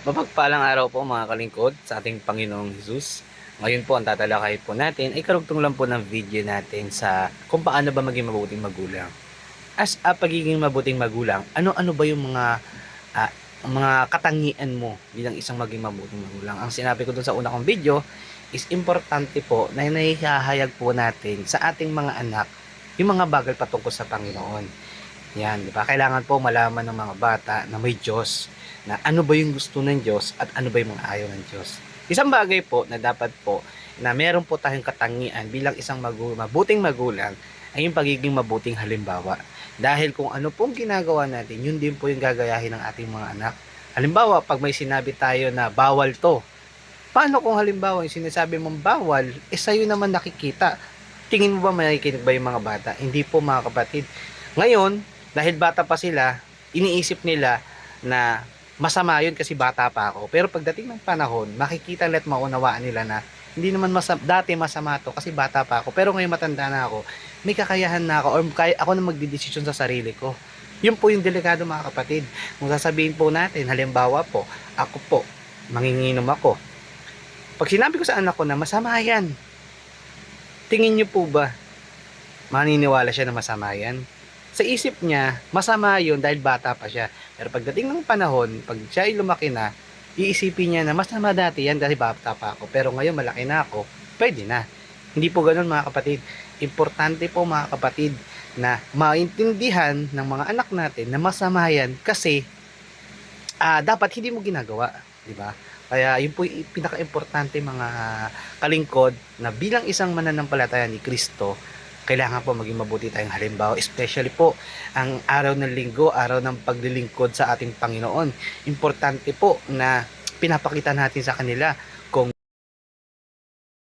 Mapagpalang araw po mga kalingkod sa ating Panginoong Hesus. Ngayon po ang tatalakay po natin ay karugtong lang po ng video natin sa kung paano ba maging mabuting magulang. As a pagiging mabuting magulang, ano-ano ba yung mga katangian mo bilang isang maging mabuting magulang? Ang sinabi ko dun sa una kong video is importante po na naihahayag po natin sa ating mga anak yung mga bagay patungkol sa Panginoon. Yan, di ba? Kailangan po malaman ng mga bata na may Diyos, na ano ba yung gusto ng Diyos at ano ba yung mga ayaw ng Diyos. Isang bagay po na dapat po na meron po tayong katangian bilang isang mabuting magulang ay yung pagiging mabuting halimbawa. Dahil kung ano pong ginagawa natin, yun din po yung gagayahin ng ating mga anak. Halimbawa, pag may sinabi tayo na bawal to, paano kung halimbawa yung sinasabi mong bawal, sa'yo naman nakikita? Tingin mo ba makikinig ba yung mga bata? Hindi po mga kapatid. Ngayon, dahil bata pa sila, iniisip nila na masama yun kasi bata pa ako. Pero pagdating ng panahon, makikita at maunawaan nila na hindi naman dati masama to kasi bata pa ako. Pero ngayon matanda na ako, may kakayahan na ako or kaya ako na magdidesisyon sa sarili ko. Yun po yung delikado mga kapatid. Kung sasabihin po natin, halimbawa po, ako po, manginginom ako. Pag sinabi ko sa anak ko na masama yan, tingin niyo po ba maniniwala siya na masama yan? Sa isip niya, masama yun dahil bata pa siya. Pero pagdating ng panahon, pag siya ay lumaki na, iisipin niya na masama dati yan dahil bata pa ako. Pero ngayon malaki na ako, pwede na. Hindi po ganun mga kapatid. Importante po mga kapatid na maintindihan ng mga anak natin na masama yan kasi dapat hindi mo ginagawa. Di ba? Kaya yun po yung pinaka-importante mga kalingkod na bilang isang mananampalataya ni Kristo, kailangan po maging mabuti tayong halimbawa, especially po ang araw ng linggo, araw ng paglilingkod sa ating Panginoon. Importante po na pinapakita natin sa kanila kung